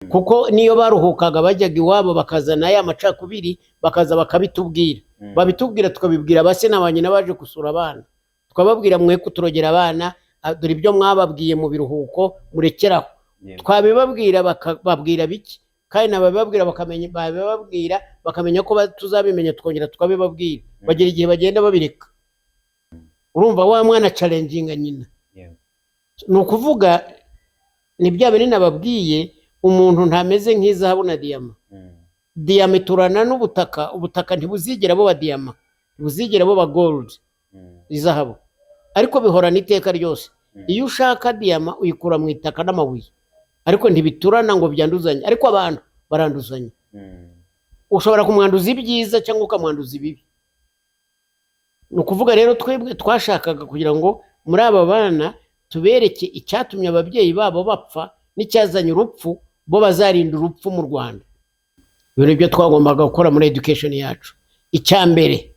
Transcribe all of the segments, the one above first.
kuko niyo baruhukaga bajyaga iwabo bakazana ya macakubiri bakaza bakabitubwira babitubwira tukabibwira base n'abanyina baje gusura abana twababwira mwe kuturogera abana dore ibyo mwababwiye mu biruhuko murekeraho twabibabwira bakababwira biki kandi nabababwira bakamenya ko tuzabimenya tukongera tukabibabwira bagera igihe bagenda babireka urumva wa mwana challenging nyina ni ukuvuga ni bya binini nababwiye umuntu ntameze nk'izahabu na diyama diyama iturana n'ubutaka ubutaka ntibuzigera buba diyama ntibuzigera buba gold izahabu ariko bihorana iteka ryose iyo ushaka diyama uyikura mu itaka n'amabuye ariko ntibiturana ngo byanduzanye ariko abantu baranduzanye ushobora kumwanduza ibyiza cyangwa ukamwanduza ibibi ni ukuvuga rero twebwe twashakaga kugira ngo muri aba bana tubereke icyatumye ababyeyi babo bapfa n'icyazanye urupfu bo bazarinda urupfu mu Rwanda ibintu byo twagombaga gukora muri education yacu icya mbere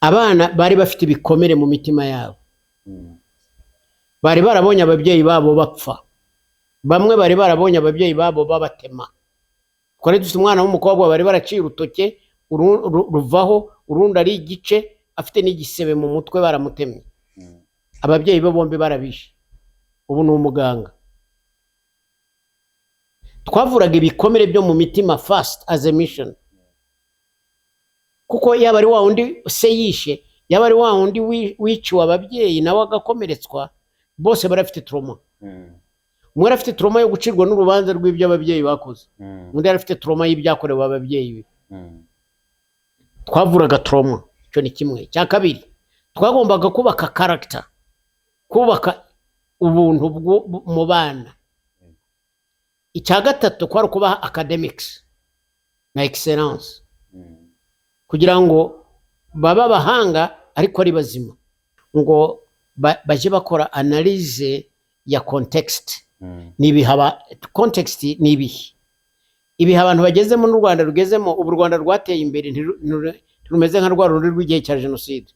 abana bari bafite ibikomere mu mitima yabo bari barabonye ababyeyi babo bapfa bamwe bari barabonye ababyeyi babo babatema twari dufite umwana w'umukobwa bari baraciye urutoke ruvaho urundi ari igice afite n'igisebe mu mutwe baramutemye ababyeyi bo bombi barabishe ubu ni umuganga twavuraga ibikomere byo mu mitima first as a mission kuko yaba ari wa wundi se yishe yaba ari wa wundi wiciwe ababyeyi nawe agakomeretswa bose barafite trauma umwe arafite trauma yo gucirwa n'urubanza rw'ibyo ababyeyi bakoze undi arafite trauma y'ibyakorewe ababyeyi be twavuraga trauma icyo ni kimwe cya kabiri twagombaga kubaka character kubaka ubuntu mu bana icya gatatu kwari kubaha academics na excellence kugira ngo baba abahanga ariko ari bazima ngo baje bakora analyse ya context context ni ibihe abantu bagezemo n'u Rwanda rugezemo ubu Rwanda rwateye imbere rumeze nka rwa rundi rw'igihe cya jenoside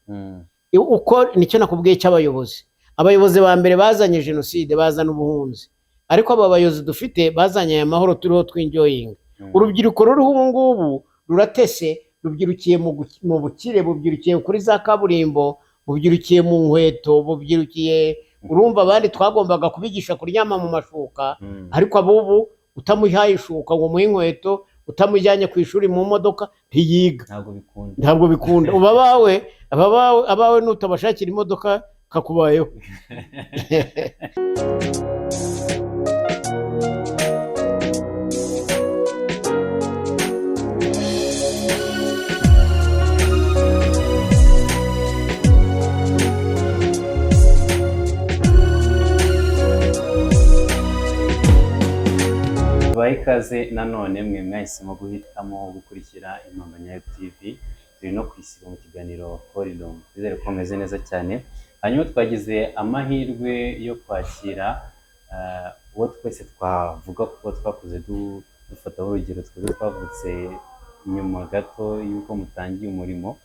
uko nicyo nakubwiye cy'abayobozi abayobozi ba mbere bazanye jenoside bazana ubuhunzi ariko aba bayobozi dufite bazanye aya mahoro turiho twinjoyinga urubyiruko ruriho ubu ngubu ruratese rubyirukiye mu bukire bubyirukiye kuri za kaburimbo bubyirukiye mu nkweto bubyirukiye urumva abandi twagombaga kubigisha kuryama mu mashuka ariko abubu utamuhaye ishuka ngo muhe inkweto utamujyanye ku ishuri mu modoka ntiyiga ntabwo bikunda uba abawe nutabashakira imodoka kakubayeho ikaze nanone mwe mwahisemo guhitamo gukurikira Impambanyayo TV turi no kwisiba mu kiganiro Horizon bizere ko meze neza cyane hanyuma twagize amahirwe yo kwakira uwo twese twavuga ko twakuze dufataho urugero twavutse nyuma gato yuko mutangiye umurimo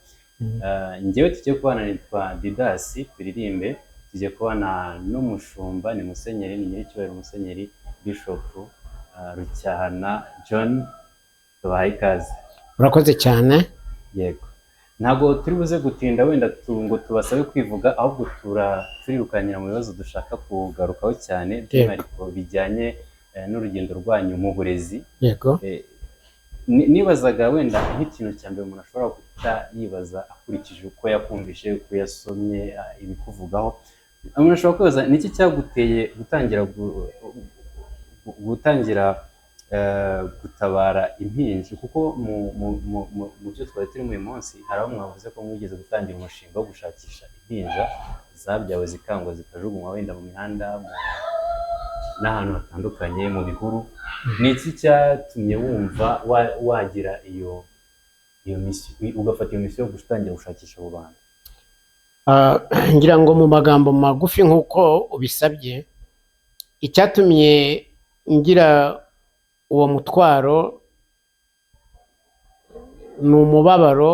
njyewe tugiye kubana nitwa Didasi turirimbe tugiye kubana n'umushumba ni Musenyeri ni Nyiricyubahiro Musenyeri Bishop Rucyahana John tubahaye ikaze. Urakoze cyane. Yego ntabwo turi buze gutinda wenda ngo tubasabe kwivuga ahubwo turirukanyira mu bibazo dushaka kugarukaho cyane by'umwihariko bijyanye n'urugendo rwanyu mu burezi. Yego nibazaga wenda nk'ikintu cya mbere umuntu ashobora guhita yibaza akurikije uko yakumvishe uko yasomye ibikuvugaho umuntu ashobora kwibaza niki cyaguteye gutangira gutabara impinja kuko mu byo twari turimo uyu munsi hari aho mwavuze ko mwigeze gutangira umushinga wo gushakisha impinja zabyawe zikangwa zikajugunywa wenda mu mihanda n'ahantu hatandukanye mu bihuru ni iki cyatumye wumva wagira iyo misiyo ugafata iyo misiyo yo gutangira gushakisha abo bantu? Ngira ngo mu magambo magufi nk'uko ubisabye icyatumye ngira uwo mutwaro ni umubabaro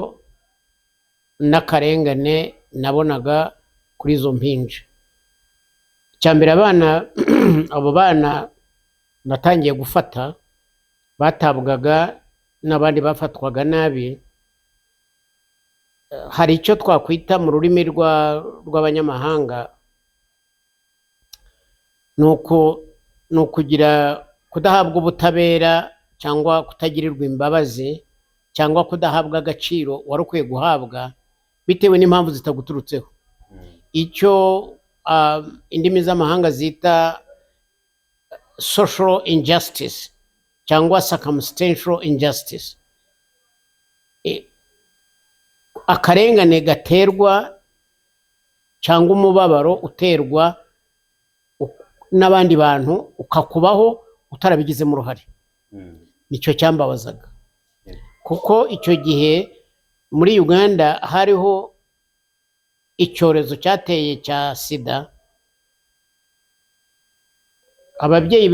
n'akarengane nabonaga kuri izo mpinja. Icyambere abo bana natangiye gufata batabwaga n'abandi bafatwaga nabi, hari icyo twakwita mu rurimi rw'abanyamahanga ni ukugira kudahabwa ubutabera cyangwa kutagirirwa imbabazi cyangwa kudahabwa agaciro wari ukwiye guhabwa bitewe n'impamvu zitaguturutseho. Icyo indimi z'amahanga zita social injustice cyangwa circumstantial injustice, akarengane gaterwa cyangwa umubabaro uterwa n'abandi bantu ukakubaho utarabigizemo uruhare. Nicyo cyambabazaga, kuko icyo gihe muri Uganda hariho icyorezo cyateye cya sida. Ababyeyi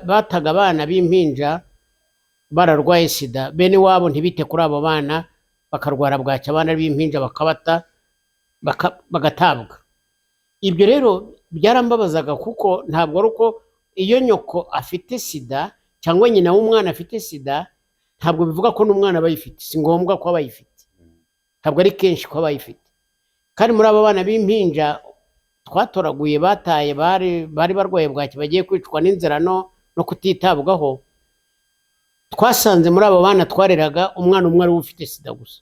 bataga abana b'impinja bararwaye sida, bene wabo ntibite kuri abo bana, bakarwara bwacya abana b'impinja bakabata bagatabwa. Ibyo rero byarambabazaga, kuko ntabwo ari uko iyo nyoko afite sida cyangwa nyina w'umwana afite sida ntabwo bivuga ko n'umwana aba ayifite. Si ngombwa ko aba ayifite, ntabwo ari kenshi ko aba ayifite. Kandi muri abo bana b'impinja twatoraguye bataye bari barwaye bwacya bagiye kwicwa n'inzara no kutitabwaho, twasanze muri abo bana twareraga umwana umwe ari we ufite sida gusa,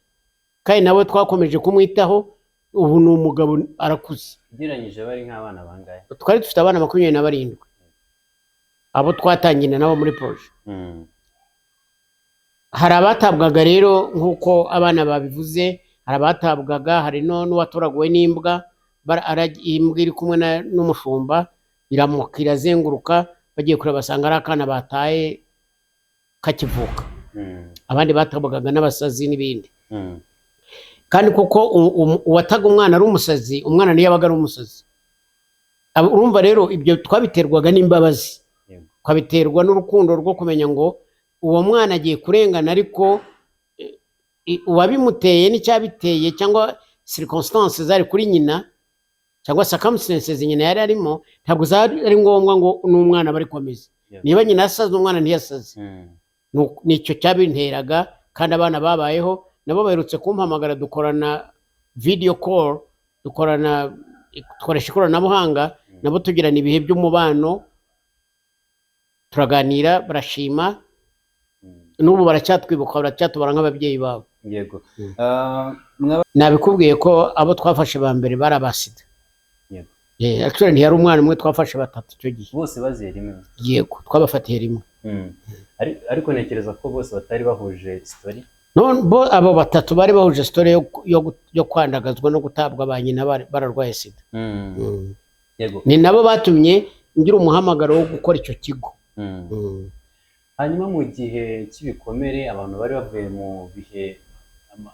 kandi nawe twakomeje kumwitaho. Ubu ni umugabo arakuze. Ugereranyije bari nk'abana bangahe? Twari dufite abana 27 abo twatangina nabo muri proje. Hari abatabwaga rero nk'uko abana babivuze, hari abatabwaga, hari n'uwatoraguwe n'imbwa. Imbwa iri kumwe n'umushumba iramuka irazenguruka, bagiye kureba basanga ari akana bataye kakivuka. Abandi batabwaga n'abasazi n'ibindi. Kandi kuko uwataga umwana ari umusazi, umwana niyo yabaga ari umusazi. Urumva rero ibyo twabiterwaga n'imbabazi, twabiterwa n'urukundo rwo kumenya ngo uwo mwana agiye kurengana, ariko uwabimuteye n'icyabiteye cyangwa circumstances zari kuri nyina cyangwa circumstances nyina yari arimo, ntabwo ari ngombwa ngo n'umwana bari komeza. Niba nyina asaze umwana ntiyasaze. Nicyo cyabinteraga. Kandi abana babayeho nabo baherutse kumpamagara, dukorana video call, dukoresha ikoranabuhanga, nabo tugirana ibihe by'umubano, turaganira, barashima, n'ubu baracyatwibuka, baracyatubara nk'ababyeyi babo. Yego. Nabikubwiye ko abo twafashe ba mbere bari abasida. Yego. Actually ntiyari umwana umwe, twafashe 3 icyo gihe. Bose baziye rimwe? Yego, twabafatiye rimwe. Ariko ntekereza ko bose batari bahuje story. Bo abo 3 bari bahuje story yo kwandagazwa no gutabwa ba nyina bararwaye sida. Yego. Ni nabo batumye ngira umuhamagaro wo gukora icyo kigo. Hanyuma mu gihe cy'ibikomere abantu bari bavuye mu bihe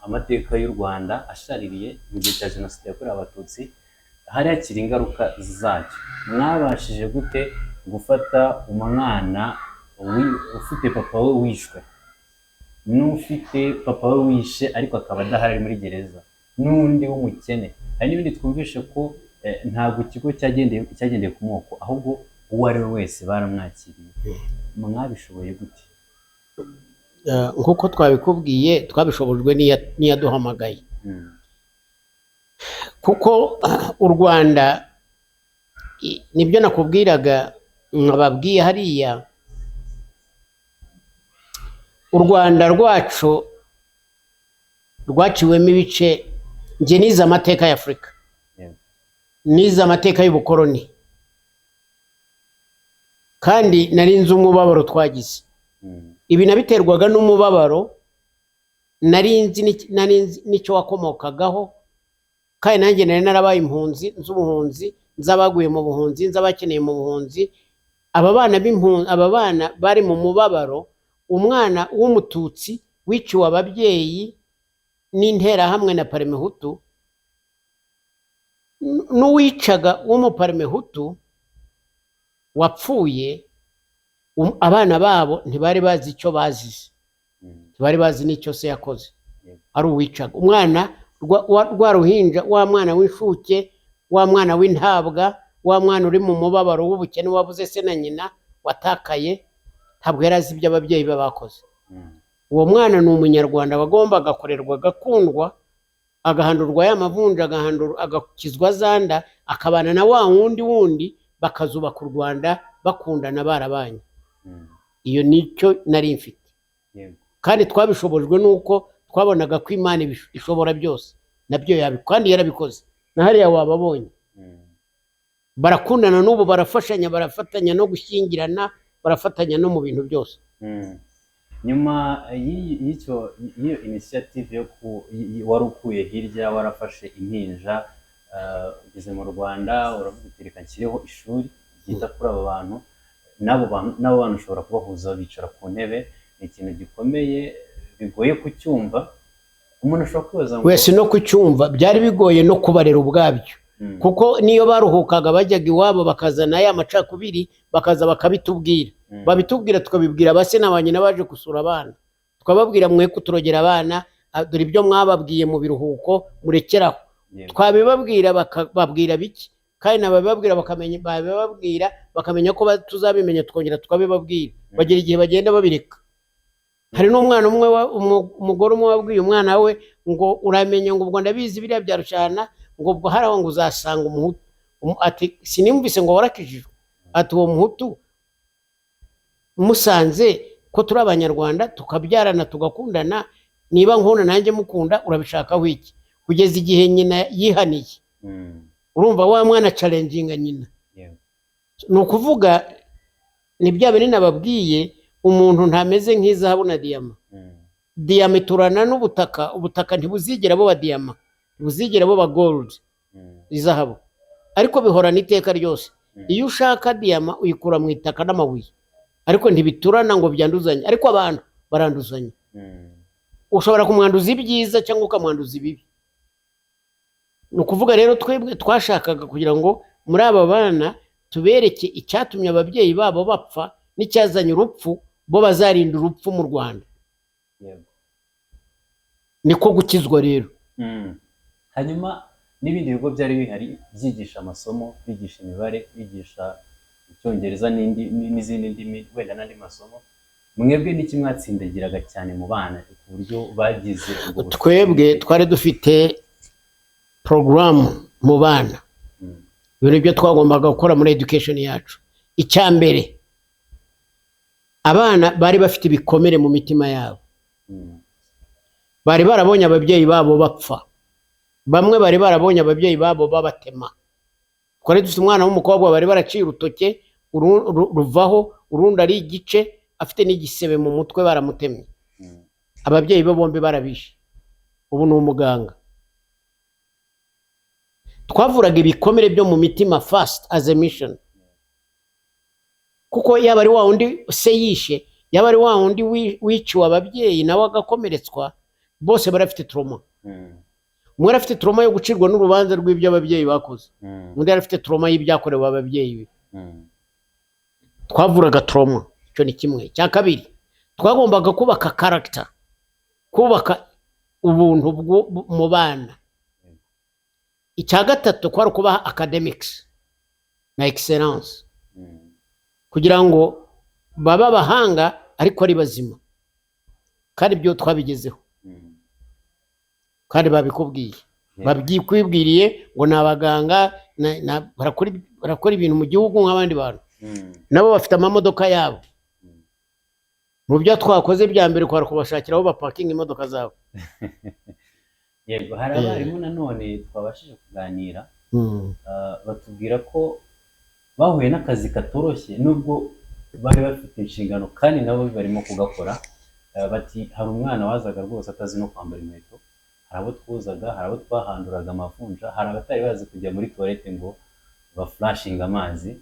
amateka y'u Rwanda ashaririye mu gihe cya jenoside yakorewe Abatutsi, hari hakiri ingaruka zacyo. Mwabashije gute gufata umwana ufite papa we wishwe, n'ufite papa we wishe ariko akaba adahari muri gereza, n'undi w'umukene? Hari n'ibindi twumvishe ko ntabwo ikigo cyagendeye ku moko, ahubwo uwo ari we wese baramwakiriye. Mwabishoboye gute? Nk'uko twabikubwiye, twabishobojwe n'iyaduhamagaye. Kuko u Rwanda, nibyo nakubwiraga, nkababwiye hariya, u Rwanda rwacu rwaciwemo ibice. Nge nize amateka ya Afurika, nize amateka y'ubukoloni, kandi nari nzi umubabaro twagize. Ibi nabiterwaga n'umubabaro nari nzi n'icyo wakomokagaho, kandi nanjye nari narabaye impunzi, nz'ubuhunzi, nz'abaguye mu buhunzi, nz'abakeneye mu buhunzi. Aba bana bari mu mubabaro. Umwana w'umututsi wiciwe ababyeyi n'interahamwe na Parmehutu, n'uwicaga w'umuparmehutu wapfuye, abana babo ntibari bazi icyo bazize, ntibari bazi n'icyo se yakoze, ari uwicaga. Umwana rwa ruhinja, wa mwana w'inshuke, wa mwana w'intabwa, wa mwana uri mu mubabaro w'ubukene wabuze se na nyina, watakaye, ntabwo yari azi ibyo ababyeyi be bakoze. Uwo mwana ni umunyarwanda wagombaga kurerwa agakundwa, agahandurwa ya mavunja, agakizwa zanda, akabana na wa wundi bakazubaka u Rwanda bakundana barabanye. Iyo nicyo nari mfite, kandi twabishobojwe nuko twabonaga ko Imana ishobora byose, nabyo kandi yarabikoze. Na hariya wababonye barakundana n'ubu, barafashanya, barafatanya no gushyingirana, barafatanya no mu bintu byose. Nyuma y'iyo initiative wari ukuye hirya, warafashe impinja ugeze mu Rwanda, uravuga uti reka nshyireho ishuri ryita kuri abo bantu, n'abo bantu ushobora kubahuza bicara ku ntebe. Ni ikintu gikomeye, bigoye kucyumva. Umuntu ashobora kwibaza ngo wese no kucyumva byari bigoye no kubarera ubwabyo, kuko niyo baruhukaga bajyaga iwabo bakazana ya macakubiri, bakaza bakabitubwira, babitubwira tukabibwira abase na nyina baje gusura abana, tukababwira mwe kuturogera abana, dore ibyo mwababwiye mu biruhuko murekeraho. Twabibabwira bakababwira biki, kandi nabababwira bakamenya ko tuzabimenya, tukongera tukabibabwira. Bagira igihe bagenda babireka. Hari n'umwana umwe, umugore umwe wabwiye umwana we ngo uramenye ngo ubwo ndabizi biriya bya Rushana, ngo ubwo haraho ngo uzasanga umuhutu. Ati sinimvise ngo warakijijwe. Ati uwo muhutu musanze ko turi abanyarwanda tukabyarana tugakundana, niba nkuna nanjye mukunda urabishakaho iki? Kugeza igihe nyina yihaniye. Urumva wa mwana challenging nyina. Ni ukuvuga ni bya binini nababwiye, umuntu ntameze nk'izahabu na diyama. Diyama iturana n'ubutaka, ubutaka ntibuzigera buba diyama, ntibuzigera buba gold, izahabu, ariko bihorana iteka ryose. Iyo ushaka diyama uyikura mu itaka n'amabuye, ariko ntibiturana ngo byanduzanye, ariko abantu baranduzanya. Ushobora kumwanduza ibyiza cyangwa ukamwanduza ibibi. Ni ukuvuga rero twebwe twashakaga kugira ngo muri aba bana tubereke icyatumye ababyeyi babo bapfa n'icyazanye urupfu, bo bazarinda urupfu mu Rwanda. Niko gukizwa rero. Hanyuma n'ibindi bigo byari bihari byigisha amasomo, bigisha imibare, bigisha icyongereza n'izindi ndimi, wenda n'andi masomo. Mwebwe n'iki mwatsindagiraga cyane mu bana ku buryo bagize ubwo bushobozi? Twebwe twari dufite porogaramu mu bana, ibintu byo twagombaga gukora muri education yacu. Icya mbere, abana bari bafite ibikomere mu mitima yabo, bari barabonye ababyeyi babo bapfa, bamwe bari barabonye ababyeyi babo babatema. Twari dufite umwana w'umukobwa bari baraciye urutoke ruvaho, urundi ari igice, afite n'igisebe mu mutwe, baramutemye. Ababyeyi be bombi barabishe, ubu ni umuganga. Twavuraga ibikomere byo mu mitima first as a mission, kuko yaba ari wa wundi se yishe, yaba ari wa wundi wiciwe ababyeyi nawe agakomeretswa, bose barafite trauma. Umwe arafite trauma yo gucirwa n'urubanza rw'ibyo ababyeyi bakoze, undi arafite trauma y'ibyakorewe ababyeyi be. Twavuraga trauma, icyo ni kimwe. Cya kabiri, twagombaga kubaka character, kubaka ubuntu mu bana. Icya gatatu kwari kubaha academics na excellence, kugira ngo baba abahanga ariko ari bazima, kandi ibyo twabigezeho, kandi babikubwiye, babyikwibwiriye ngo ni abaganga, barakora ibintu mu gihugu nk'abandi bantu, nabo bafite amamodoka yabo. Mu byo twakoze bya mbere kwari kubashakira aho bapakinga imodoka zabo. Yego, hari abarimu nanone twabashije kuganira, batubwira ko bahuye n'akazi katoroshye nubwo bari bafite inshingano kandi nabo barimo kugakora. Bati hari umwana wazaga rwose atazi no kwambara inkweto, hari abo twuzaga, hari abo twahanduraga amavunja, hari abatari bazi kujya muri toilette ngo baflashinga amazi.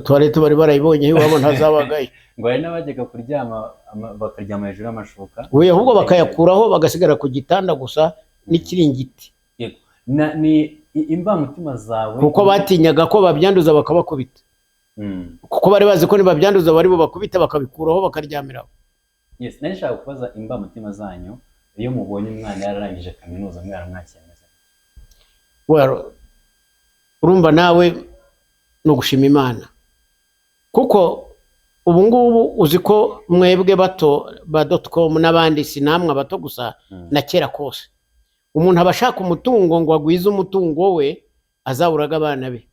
Toilette bari barayibonye iwabo ntazabagayo. Ngo hari n'abajyaga kuryama bakaryama hejuru y'amashuka, we ahubwo bakayakuraho bagasigara ku gitanda gusa n'ikiringiti. Yego, ni imbamutima zawe, kuko batinyaga ko babyanduza bakabakubita, kuko bari bazi ko nibabyanduza bari bo bakubita bakabikuraho bakaryamiraho. Yes, nari nshaka kubaza imbamutima zanyu iyo mubonye umwana yararangije kaminuza mwaramwakiyemeza. Well, urumva nawe no gushima Imana, kuko ubu ngubu uzi ko mwebwe bato ba .com n'abandi si namwe abato gusa na kera kose umuntu aba ashaka umutungo ngo agwize umutungo we azawuraga abana be,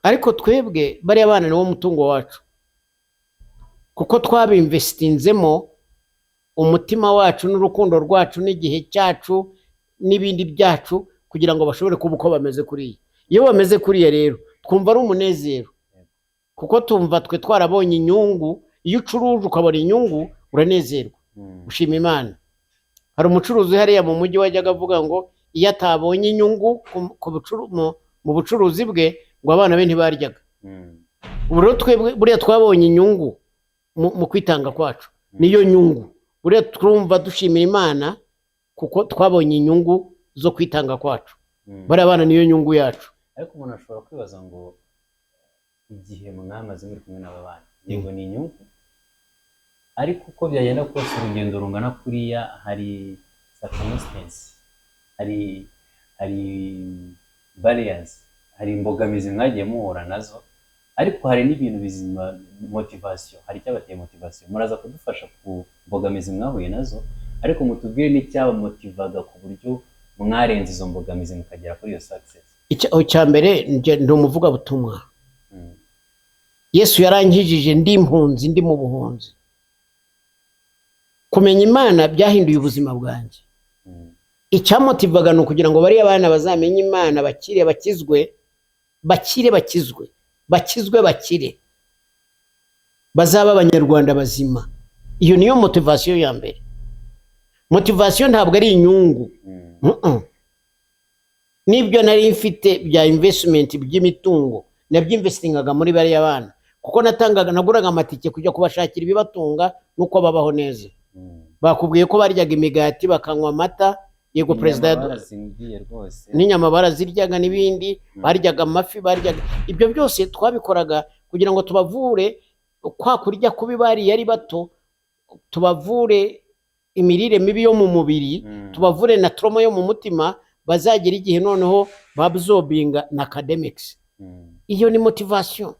ariko twebwe bari abana niwo mutungo wacu kuko twabinvestinzemo umutima wacu n'urukundo rwacu n'igihe cyacu n'ibindi byacu kugira ngo bashobore kuba uko bameze kuriya. Iyo bameze kuriya rero twumva ari umunezero kuko tumva twe twarabonye inyungu. Iyo ucuruje ukabona inyungu uranezerwa, ushima Imana. Hari umucuruzi hariya mu mujyi wajyaga avuga ngo iyo atabonye inyungu mu bucuruzi bwe ngo abana be ntibaryaga. Ubu rero twebwe buriya twabonye inyungu mu kwitanga kwacu, niyo nyungu buriya twumva dushimira Imana kuko twabonye inyungu zo kwitanga kwacu. Bariya abana niyo nyungu yacu. Ariko umuntu ashobora kwibaza ngo igihe mwamaze muri kumwe n'aba bana yego ni inyungu, ariko uko byagenda kose urugendo rungana kuriya hari circumstances, hari barriers, hari imbogamizi mwagiye muhura nazo, ariko hari n'ibintu bizima motivation. Hari cyabateye motivation, muraza kudufasha ku mbogamizi mwahuye nazo, ariko mutubwire n'icyaba motivaga ku buryo mwarenze izo mbogamizi mukagera kuri iyo success. Icya mbere ndi umuvuga butumwa. Yesu yarangijije ndi impunzi, ndi mu buhunzi. Kumenya Imana byahinduye ubuzima bwanjye. Icyamotivaga ni ukugira ngo bariya abana bazamenye Imana, bakire, bakizwe, bakire, bazaba abanyarwanda bazima. Iyo niyo motivation ya mbere. Motivation ntabwo ari inyungu. Nibyo nari mfite bya investment by'imitungo nabyinvestingaga muri bariya abana kuko naguraga amatike kujya kubashakira ibibatunga nuko babaho neza. Bakubwiye ko baryaga imigati bakanywa amata, yego president, n'inyama baraziryaga n'ibindi, baryaga amafi, baryaga ibyo byose twabikoraga kugira ngo tubavure kwa kurya kubi bari yari bato, tubavure imirire mibi yo mu mubiri, tubavure na trauma yo mu mutima, bazagira igihe noneho babzobinga na academics. Iyo ni motivation.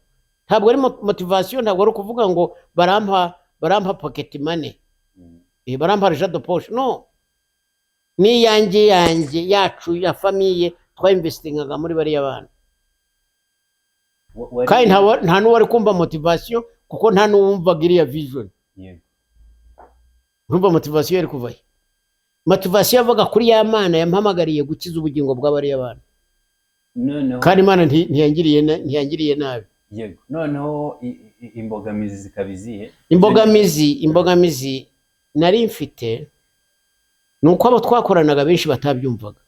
Ntabwo ari motivation, ntabwo ari kuvuga ngo barampa pocket money, barampa argent de poche. No, ni yanjye yacu ya famille twainvestingaga muri bariya abana. Kandi nta n'uwari kumva motivation kuko nta n'uwumvaga iriya vision. Urumva motivation yari kuvayo. Motivation yavuga kuri ya Mana yampamagariye gukiza ubugingo bw'abariya abana. Kandi Imana ntiyangiriye nabi. Yego. Noneho imbogamizi zikabiziye. Imbogamizi nari mfite nuko abo twakoranaga benshi batabyumvaga.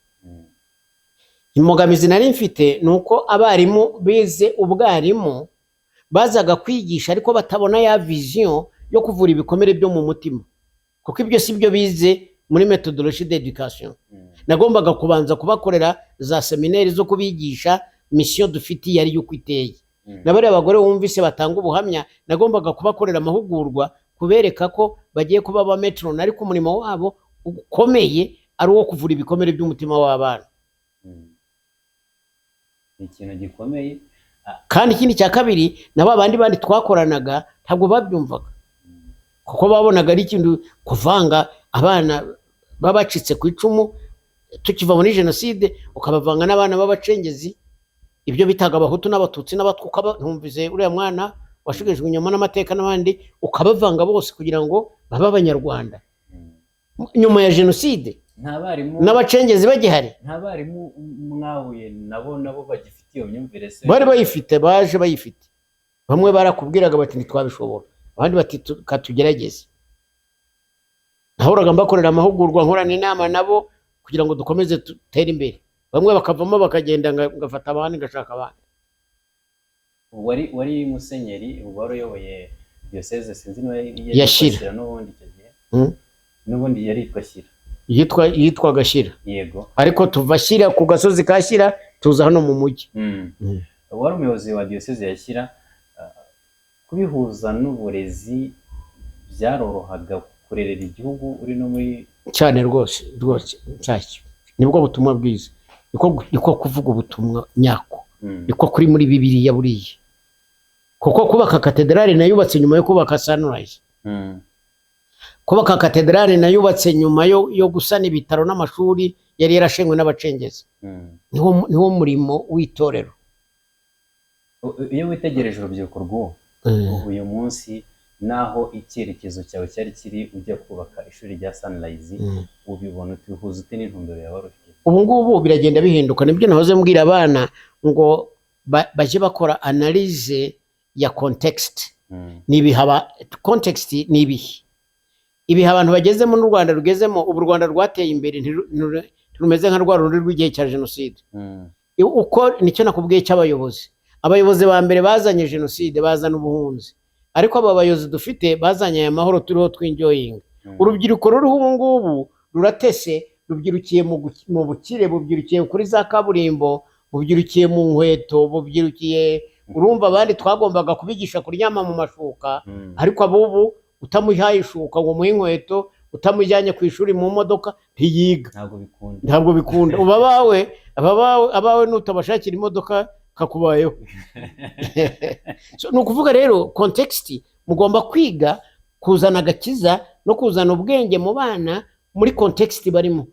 Imbogamizi nari mfite nuko abarimu bize ubwarimu bazaga kwigisha ariko batabona ya vision yo kuvura ibikomere byo mu mutima, kuko ibyo si byo bize muri methodologie d'education. Nagombaga kubanza kubakorera za seminaire zo kubigisha mission dufite yari yuko iteye. Nabari abagore wumvise batanga ubuhamya, nagombaga kubakorera amahugurwa kubereka ko bagiye kuba ba metron, ariko umurimo wabo ukomeye ari uwo kuvura ibikomere by'umutima w'abana. Ikintu gikomeye. Kandi ikindi cya kabiri, nabo abandi bandi twakoranaga ntabwo babyumvaga kuko babonaga ari ikintu kuvanga abana babacitse ku icumu tukiva muri jenoside ukabavanga n'abana b'abacengezi, ibyo bitaga abahutu n'abatutsi n'abatwa. Ntumvize uriya mwana washigejwe inyuma n'amateka n'abandi ukabavanga bose kugira ngo babe abanyarwanda. Nyuma ya jenoside n'abacengezi bagihari, nta barimu mwahuye nabo bagifite iyo myumvire se? Bari bayifite, baje bayifite. Bamwe barakubwiraga bati ntitwabishobora, abandi bati katugerageze. Nahoraga mbakorera amahugurwa, nkorana inama nabo kugira ngo dukomeze dutere imbere. Bamwe bakavamo bakagenda, ngafata abandi ngashaka abandi. Wari musenyeri, wari uyoboye diocese, sinzi no Yashyira n'ubundi icyo gihe. N'ubundi yaritwa Shyira. Yitwaga Shyira. Yego. Ariko tuva Shyira ku gasozi ka Shyira tuza hano mu mujyi. Wari umuyobozi wa diocese ya Shyira. Kubihuza n'uburezi byarorohaga kurerera igihugu uri no muri cyane rwose cyacyo. Nibwo butumwa bwiza, niko kuvuga ubutumwa nyako, niko kuri muri Bibiliya buriya. kuko kubaka katedrali nayubatse nyuma yo kubaka Sunrise. Kubaka katedrali nayubatse nyuma yo gusana ibitaro n'amashuri yari yarashengwe n'abacengezi. Niwo murimo w'itorero. Iyo witegereje urubyiruko rw'ubu uyu munsi naho icyerekezo cyawe cyari kiri ujya kubaka ishuri rya Sunrise, ubibona utihuza ute n'intumbero yawe ufite? Ubu ngubu biragenda bihinduka, nibyo nahoze mbwira abana ngo baje bakora analyse ya context. Context ni ibihe abantu bagezemo n'u Rwanda rugezemo. Ubu Rwanda rwateye imbere, ntirumeze nka rwa rundi rw'igihe cya jenoside. Uko nicyo nakubwiye cy'abayobozi. Abayobozi ba mbere bazanye jenoside, bazana ubuhunzi, ariko aba bayobozi dufite bazanye aya mahoro turiho twinjoyinga. Urubyiruko ruriho ubu ngubu ruratese, rubyirukiye mu bukire, bubyirukiye kuri za kaburimbo, bubyirukiye mu nkweto, bubyirukiye, urumva abandi twagombaga kubigisha kuryama mu mashuka, ariko abubu utamuhaye ishuka ngo muhe inkweto, utamujyanye ku ishuri mu modoka ntiyiga. Ntabwo bikunda. Uba abawe nutabashakira imodoka kakubayeho. So, nukuvuga rero context mugomba kwiga kuzana agakiza no kuzana ubwenge mu bana muri context barimo,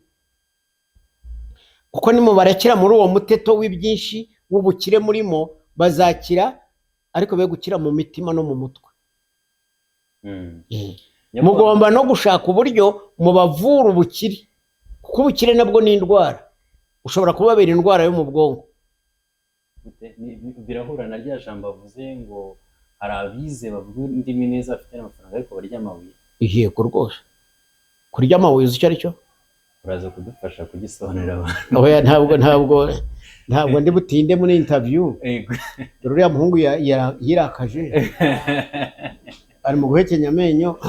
kuko nimo barakira muri uwo muteto w'ibyinshi w'ubukire murimo, bazakira ariko be gukira mu mitima no mu mutwe. Mugomba no gushaka uburyo mubavura ubukire, kuko ubukire nabwo ni indwara. Ushobora kubabera indwara yo mu bwonko. Birahura na rya jambo avuze ngo hari abize bavuga indimi neza bafite n'amafaranga ariko barya amabuye. Yego rwose. Kurya amabuye icyo ari cyo? Uraza kudufasha kugisobanurira abantu? Oya, ntabwo ndi butinde muri interview. Uriya muhungu yirakaje ari mu guhekenya amenyo.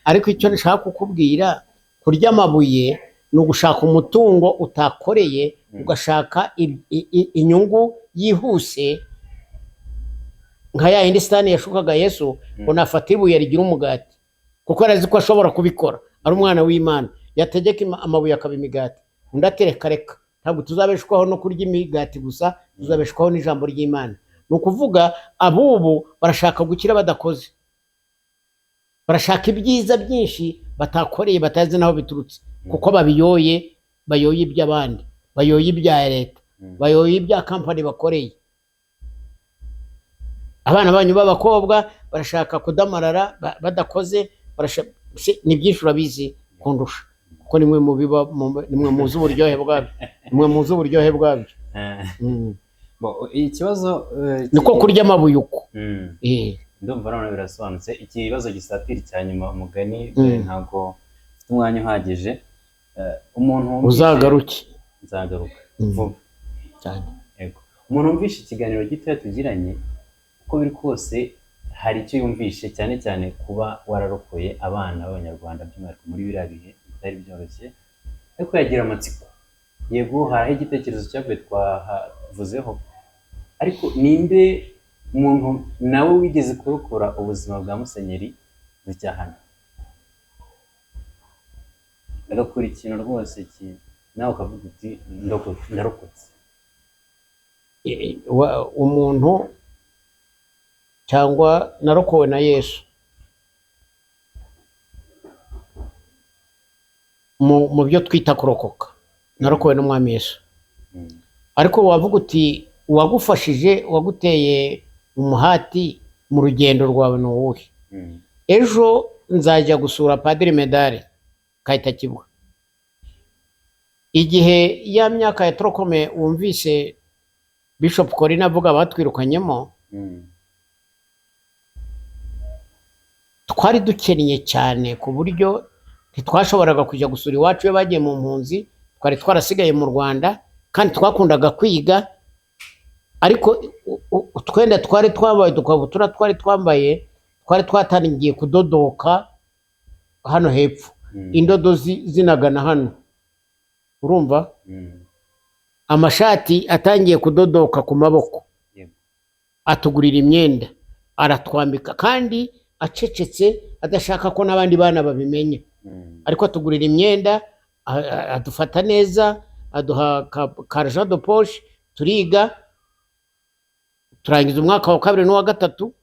Ariko icyo nshaka kukubwira, kurya amabuye ni ugushaka umutungo utakoreye, ugashaka inyungu yihuse, nka ya yindi Satani yashukaga Yesu ngo nafata ibuye rigira umugati, kuko arazi ko ashobora kubikora, ari umwana w'Imana. Yategeka amabuye akaba imigati. Undi atereka reka, ntabwo tuzabeshwaho no kurya imigati gusa, tuzabeshwaho n'ijambo ry'Imana. Ni ukuvuga abubu barashaka gukira badakoze, barashaka ibyiza byinshi batakoreye, batazi naho biturutse, kuko bayoye iby'abandi, bayoye ibya leta, bayoye ibya kampani bakoreye. Abana banyu b'abakobwa barashaka kudamarara badakoze, ni byinshi urabizi kundusha, kuko nimwe muzi uburyohe bwabyo. Ikibazo niko kurya amabuye uko. Ndumva none birasobanutse. Ikibazo gisatira cya nyuma umugani, ntabwo ufite umwanya uhagije. Umuntu uzagaruke. Nzagaruka vuba cyane. Yego. Umuntu wumvishe ikiganiro gito tugiranye, uko biri kose hari icyo yumvishe, cyane cyane kuba wararokoye abana b'Abanyarwanda by'umwihariko muri biriya bihe bitari byoroshye, ariko yagira amatsiko. Yego, hariho igitekerezo cyavuye twavuzeho, ariko ninde umuntu nawe wigeze kurokora ubuzima bwa Musenyeri Rucyahana, agakora ikintu rwose nawe ukavuga uti ndarokotse? Umuntu cyangwa narokowe na Yesu mu byo twita kurokoka, narokowe n'Umwami Yesu. Ariko wavuga uti uwagufashije, waguteye umuhati mu rugendo rwawe ni uwuhe? Ejo nzajya gusura Padiri Medare Kayitakibwa. Igihe ya myaka ya Trokome wumvise Bishop Corina avuga batwirukanyemo, twari dukennye cyane ku buryo ntitwashoboraga kujya gusura iwacu iyo bagiye mu mpunzi. Twari twarasigaye mu Rwanda kandi twakundaga kwiga, ariko twenda twari twambaye, tukabutura twari twambaye, twari twatangiye kudodoka hano hepfo, indodo zinagana hano, urumva? Amashati atangiye kudodoka ku maboko. Atugurira imyenda, aratwambika, kandi acecetse, adashaka ko n'abandi bana babimenya. Ariko atugurira imyenda, adufata neza, aduha karja de poche, turiga, turangiza umwaka wa kabiri n'uwa gatatu,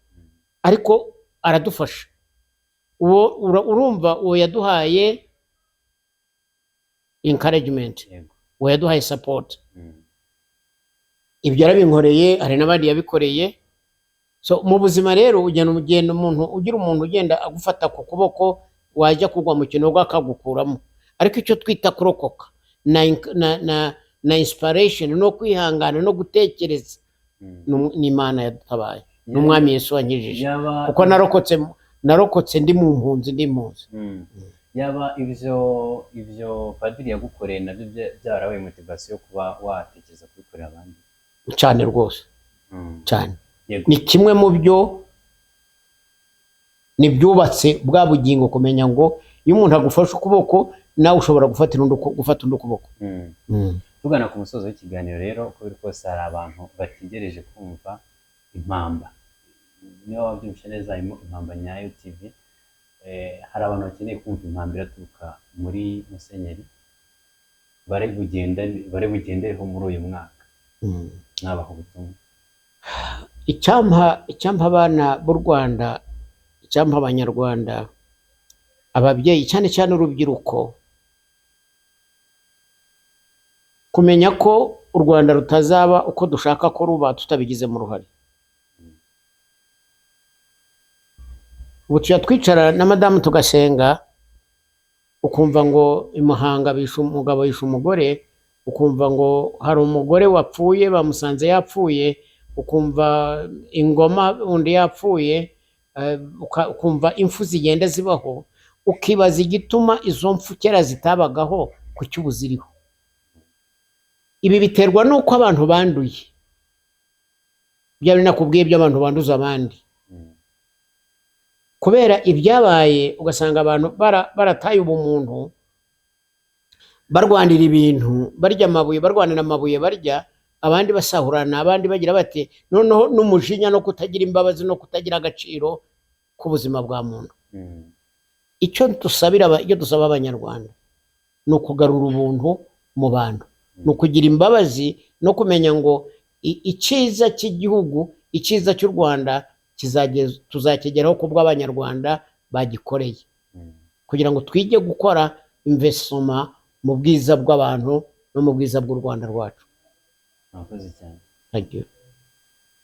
ariko aradufasha. Urumva uwo yaduhaye encouragement, yego. uwo yaduhaye support. Ibyo yarabinkoreye, hari n'abandi yabikoreye. So mu buzima rero ugenda umuntu ugira umuntu ugenda agufata ku kuboko, wajya kugwa mu kinogo akagukuramo. Ariko icyo twita kurokoka na inspiration no kwihangana no gutekereza, ni Imana yadutabaye, n'umwami Yesu wankijije. Kuko narokotse ndi mu mpunzi. Yaba ibyo padiri yagukoreye nabyo byarabaye motivation yo kuba watekereza kubikorera abandi? Cyane rwose, cyane. Ni kimwe mu byo nibyubatse bwa bugingo, kumenya ngo iyo umuntu agufashe ukuboko, nawe ushobora gufata undi ukuboko. Tugana ku musozo w'ikiganiro rero, uko biri kose hari abantu bategereje kumva impamba. Niba wabyumvise neza, harimo Impamba Nyayo TV. Hari abantu bakeneye kumva impamba iraturuka muri Musenyeri, bari bugendereho muri uyu mwaka. Nabaha ubutumwa. Icyampa abana b'u Rwanda, icyampa abanyarwanda, ababyeyi, cyane cyane urubyiruko, kumenya ko u Rwanda rutazaba uko dushaka ko ruba tutabigizemo uruhare. Ubu tujya twicara na madamu tugasenga, ukumva ngo i Muhanga bishe umugabo yishe umugore, ukumva ngo hari umugore wapfuye bamusanze yapfuye, ukumva ingoma undi yapfuye, ukumva impfu zigenda zibaho, ukibaza igituma izo mpfu kera zitabagaho, kuki ubu ziriho. Ibi biterwa nuko abantu banduye. Byari nakubwiye by'abantu banduza abandi. Kubera ibyabaye, ugasanga abantu barataye ubumuntu, barwanira ibintu, barya amabuye, barwanira amabuye barya, abandi basahurana, abandi bagira bati noneho n'umujinya no kutagira imbabazi no kutagira agaciro k'ubuzima bwa muntu. Icyo dusaba abanyarwanda ni ukugarura ubuntu mu bantu, ni ukugira imbabazi no kumenya ngo icyiza cy'igihugu, icyiza cy'u Rwanda tuzakigeraho kubwo abanyarwanda bagikoreye, kugira ngo twige gukora investment mu bwiza bw'abantu no mu bwiza bw'u Rwanda rwacu. Murakoze cyane. Thank you.